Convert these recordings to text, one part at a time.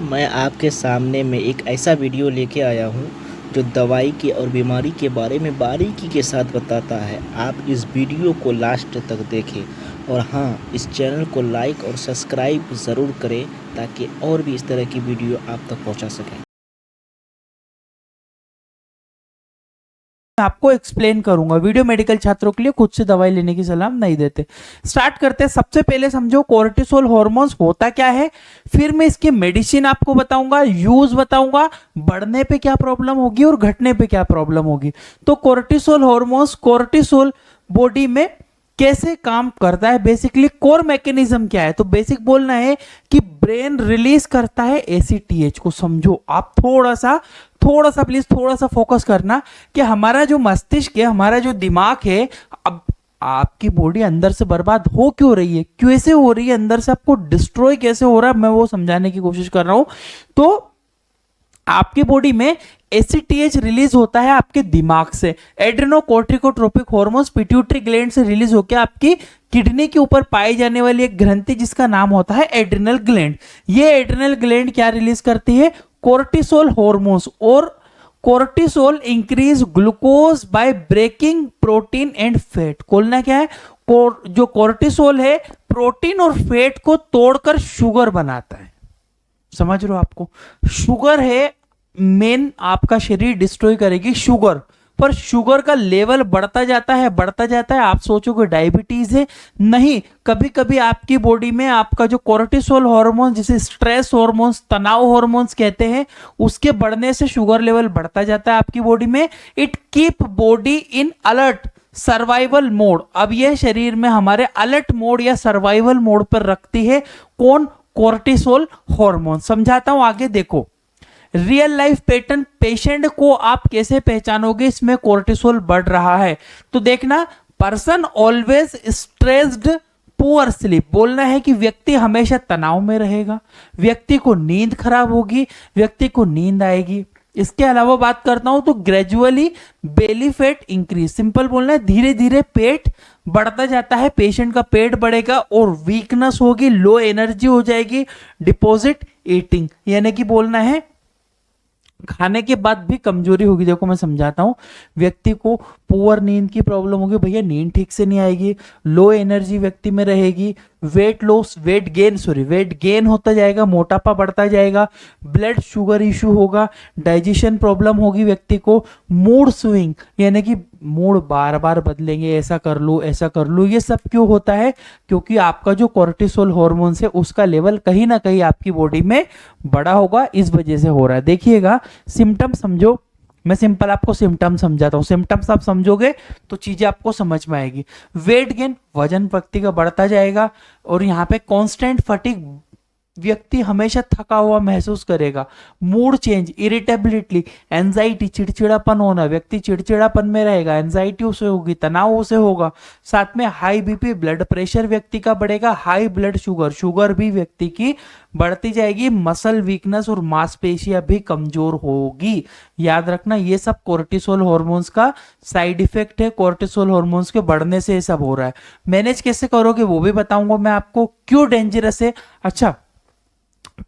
मैं आपके सामने में एक ऐसा वीडियो लेके आया हूँ जो दवाई के और बीमारी के बारे में बारीकी के साथ बताता है। आप इस वीडियो को लास्ट तक देखें और हाँ, इस चैनल को लाइक और सब्सक्राइब ज़रूर करें ताकि और भी इस तरह की वीडियो आप तक पहुँचा सकें। आपको एक्सप्लेन करूंगा। वीडियो मेडिकल छात्रों के लिए खुद से दवाई लेने की सलाह नहीं देते। स्टार्ट करते हैं। सबसे पहले समझो कोर्टिसोल हार्मोन्स होता क्या है, फिर मैं इसकी मेडिसिन आपको बताऊंगा, यूज बताऊंगा, बढ़ने पे क्या प्रॉब्लम होगी और घटने पे क्या प्रॉब्लम होगी। तो कोर्टिसोल हार्मोन्स, कोर्टिसोल बॉडी में कैसे काम करता है, बेसिकली कोर मैकेनिज्म क्या है। तो बेसिक बोलना है कि ब्रेन रिलीज करता है एसीटीएच को। समझो आप थोड़ा सा प्लीज थोड़ा सा फोकस करना कि हमारा जो मस्तिष्क है, हमारा जो दिमाग है, अब आपकी बॉडी अंदर से बर्बाद हो क्यों रही है, कैसे हो रही है, अंदर से आपको डिस्ट्रॉय कैसे हो रहा है, मैं वो समझाने की कोशिश कर रहा हूं। तो आपकी बॉडी में एसीटीएच रिलीज होता है आपके दिमाग से। एड्रेनोकोर्टिकोट्रोपिक हार्मोन्स पिट्यूटरी ग्लैंड से रिलीज होकर आपकी किडनी के ऊपर पाई जाने वाली एक ग्रंथि जिसका नाम होता है एड्रिनल ग्लैंड। ये एड्रिनल ग्लैंड क्या रिलीज करती है, कोर्टिसोल हार्मोन्स। और cortisol increase glucose by breaking protein and fat. बोलना क्या है, जो कोर्टिसोल है प्रोटीन और फैट को तोड़कर शुगर बनाता है। समझ रहे हो आपको, शुगर है मेन आपका शरीर डिस्ट्रॉय करेगी शुगर, पर शुगर का लेवल बढ़ता जाता है बढ़ता जाता है। आप सोचोगे डायबिटीज है, नहीं, कभी कभी आपकी बॉडी में आपका जो कोर्टिसोल हार्मोन, जिसे स्ट्रेस हार्मोन्स, तनाव हार्मोन्स कहते हैं, उसके बढ़ने से शुगर लेवल बढ़ता जाता है आपकी बॉडी में। It keep body in alert survival mode. अब यह शरीर में हमारे अलर्ट मोड या सर्वाइवल मोड पर रखती है कौन, कोर्टिसोल हार्मोन। समझाता हूं आगे देखो। रियल लाइफ पैटर्न, पेशेंट को आप कैसे पहचानोगे इसमें कोर्टिसोल बढ़ रहा है। तो देखना, person always stressed, poor sleep. बोलना है कि व्यक्ति हमेशा तनाव में रहेगा, व्यक्ति को नींद खराब होगी, व्यक्ति को नींद आएगी। इसके अलावा बात करता हूं तो gradually belly fat increase. Simple बोलना है, धीरे धीरे पेट बढ़ता जाता है, पेशेंट का पेट बढ़ेगा और वीकनेस होगी, लो एनर्जी हो जाएगी, डिपॉजिट ईटिंग, यानी कि बोलना है खाने के बाद भी कमजोरी होगी। देखो मैं समझाता हूं, व्यक्ति को पुअर नींद की प्रॉब्लम होगी, भैया नींद ठीक से नहीं आएगी, लो एनर्जी व्यक्ति में रहेगी, वेट लॉस, वेट गेन होता जाएगा, मोटापा बढ़ता जाएगा, ब्लड शुगर इशू होगा, डाइजेशन प्रॉब्लम होगी व्यक्ति को, मूड स्विंग, यानी कि मूड बार बार बदलेंगे, ऐसा कर लो ऐसा कर लो। ये सब क्यों होता है, क्योंकि आपका जो कोर्टिसोल हार्मोन है उसका लेवल कहीं ना कहीं आपकी बॉडी में बड़ा होगा, इस वजह से हो रहा है। देखिएगा सिम्टम समझो, मैं सिंपल आपको सिम्टम समझाता हूं, सिम्टम्स आप समझोगे तो चीजें आपको समझ में आएगी। वेट गेन, वजन व्यक्ति का बढ़ता जाएगा। और यहाँ पे कांस्टेंट फटीग, व्यक्ति हमेशा थका हुआ महसूस करेगा। मूड चेंज, इरिटेबिलिटी, एंजाइटी, चिड़चिड़ापन होना, व्यक्ति चिड़चिड़ापन में रहेगा, एंजाइटी उसे होगी, तनाव उसे होगा। साथ में हाई बीपी, ब्लड प्रेशर व्यक्ति का बढ़ेगा, हाई ब्लड शुगर, शुगर भी व्यक्ति की बढ़ती जाएगी, मसल वीकनेस और मांसपेशियां भी कमजोर होगी। याद रखना, ये सब कोर्टिसोल हार्मोन्स का साइड इफेक्ट है, कोर्टिसोल हार्मोन्स के बढ़ने से ये सब हो रहा है। मैनेज कैसे करोगे वो भी बताऊंगा मैं आपको, क्यों डेंजरस है, अच्छा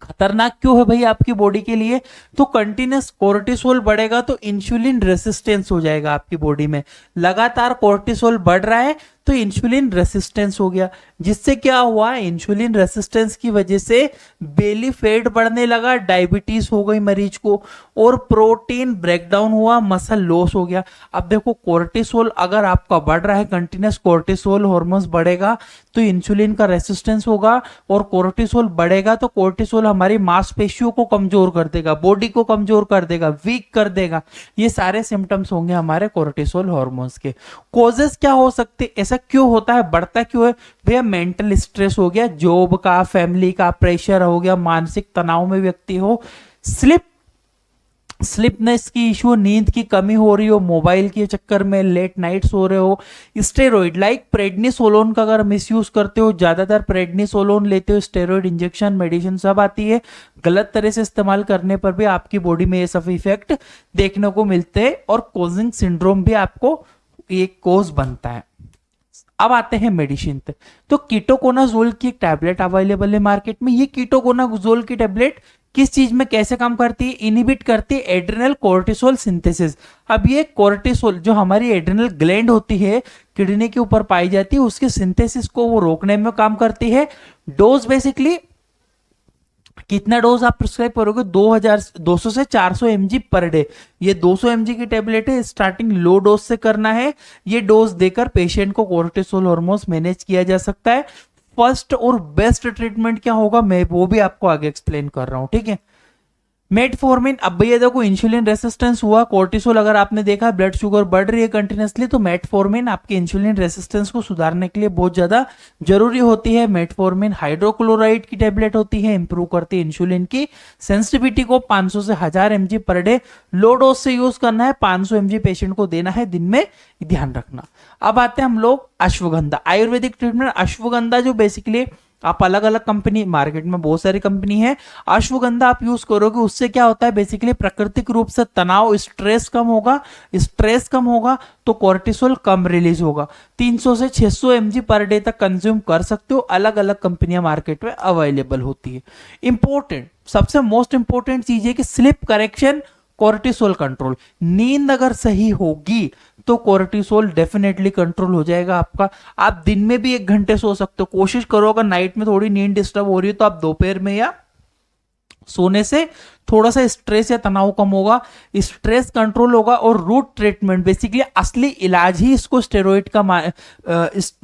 खतरनाक क्यों है भाई आपकी बॉडी के लिए। तो कंटिन्यूस कोर्टिसोल बढ़ेगा तो इंसुलिन रेसिस्टेंस हो जाएगा आपकी बॉडी में। लगातार कोर्टिसोल बढ़ रहा है तो इंसुलिन रेसिस्टेंस हो गया, जिससे क्या हुआ, इंसुलिन रेसिस्टेंस की वजह से बेली फैट बढ़ने लगा, डायबिटीज हो गई मरीज को, और प्रोटीन ब्रेकडाउन हुआ, मसल लॉस हो गया। अब देखो कोर्टिसोल अगर आपका बढ़ रहा है, कंटिन्यूस कोर्टिसोल हार्मोन्स बढ़ेगा तो इंसुलिन का रेसिस्टेंस होगा, और कोर्टिसोल बढ़ेगा तो कोर्टिसोल हमारी मांसपेशियों को कमजोर कर देगा, बॉडी को कमजोर कर देगा, वीक कर देगा। ये सारे सिम्टम्स होंगे हमारे कोर्टिसोल हार्मोन्स के। कॉजेस क्या हो सकते, ऐसा क्यों होता है, बढ़ता क्यों है भैया, मेंटल स्ट्रेस हो गया, जॉब का, फैमिली का प्रेशर हो गया, मानसिक तनाव में व्यक्ति हो, स्लिपनेस की इशू, नींद की कमी हो रही हो, मोबाइल के चक्कर में लेट नाइट सो रहे हो, स्टेरॉइड लाइक प्रेडनिसोलोन का अगर मिसयूज करते हो, ज्यादातर प्रेडनिसोलोन लेते हो, स्टेरॉइड इंजेक्शन, मेडिसिन सब आती है, गलत तरह से इस्तेमाल करने पर भी आपकी बॉडी में ये सब इफेक्ट देखने को मिलते हैं, और कोजिंग सिंड्रोम भी आपको एक कोज बनता है। अब आते हैं मेडिसिन पे। तो कीटोकोनाजोल की एक टैबलेट अवेलेबल है मार्केट में। ये कीटोकोनाजोल की टैबलेट किस चीज में कैसे काम करती है, इनहिबिट करती है एड्रिनल कोर्टिसोल सिंथेसिस। अब ये कोर्टिसोल जो हमारी एड्रिनल ग्लैंड होती है किडनी के ऊपर पाई जाती है, उसके सिंथेसिस को वो रोकने में काम करती है। डोज बेसिकली कितना डोज आप प्रिस्क्राइब करोगे, 200 से 400 mg पर डे। ये 200 mg की टेबलेट है, स्टार्टिंग लो डोज से करना है। ये डोज देकर पेशेंट को कोर्टिसोल हार्मोन्स मैनेज किया जा सकता है। फर्स्ट और बेस्ट ट्रीटमेंट क्या होगा मैं वो भी आपको आगे एक्सप्लेन कर रहा हूं, ठीक है। मेटफॉर्मिन, अब भैया देखो इंसुलिन रेसिस्टेंस हुआ, कोर्टिसोल अगर आपने देखा ब्लड शुगर बढ़ रही है कंटिन्यूसली, तो मेटफॉर्मिन आपके इंसुलिन रेसिस्टेंस को सुधारने के लिए बहुत ज्यादा जरूरी होती है। मेटफॉर्मिन हाइड्रोक्लोराइड की टेबलेट होती है, इंप्रूव करती है इंसुलिन की सेंसिटिविटी को। 500 से 1000 mg per day low dose से यूज करना है, 500 mg पेशेंट को देना है दिन में, ध्यान रखना। अब आते हैं हम लोग अश्वगंधा, आयुर्वेदिक ट्रीटमेंट। अश्वगंधा जो बेसिकली आप अलग अलग कंपनी, मार्केट में बहुत सारी कंपनी है, अश्वगंधा आप यूज करोगे, उससे क्या होता है बेसिकली प्राकृतिक रूप से तनाव, स्ट्रेस कम होगा। स्ट्रेस कम होगा तो कोर्टिसोल कम रिलीज होगा। 300 से 600 mg पर डे तक कंज्यूम कर सकते हो, अलग अलग कंपनियां मार्केट में अवेलेबल होती है। इंपॉर्टेंट, सबसे मोस्ट इंपॉर्टेंट चीज है कि स्लीप करेक्शन, कोर्टिसोल कंट्रोल। नींद अगर सही होगी तो कोर्टिसोल डेफिनेटली कंट्रोल हो जाएगा आपका। आप दिन में भी 1 घंटे सो सकते हो, कोशिश करो अगर नाइट में थोड़ी नींद डिस्टर्ब हो रही है तो आप दोपहर में या सोने से थोड़ा सा स्ट्रेस या तनाव कम होगा, स्ट्रेस कंट्रोल होगा। और रूट ट्रीटमेंट बेसिकली असली इलाज ही इसको स्टेरॉइड का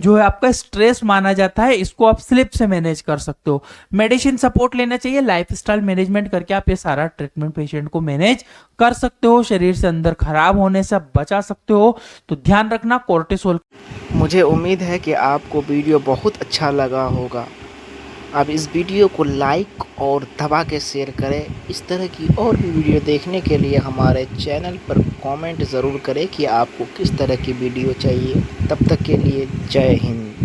जो है आपका स्ट्रेस माना जाता है, इसको आप स्लिप से मैनेज कर सकते हो। मेडिसिन सपोर्ट लेना चाहिए, लाइफस्टाइल मैनेजमेंट करके आप ये सारा ट्रीटमेंट पेशेंट को मैनेज कर सकते हो, शरीर से अंदर खराब होने से बचा सकते हो। तो ध्यान रखना कोर्टिसोल। मुझे उम्मीद है कि आपको वीडियो बहुत अच्छा लगा होगा। आप इस वीडियो को लाइक और दबा के शेयर करें। इस तरह की और भी वीडियो देखने के लिए हमारे चैनल पर कमेंट ज़रूर करें कि आपको किस तरह की वीडियो चाहिए। तब तक के लिए जय हिंद।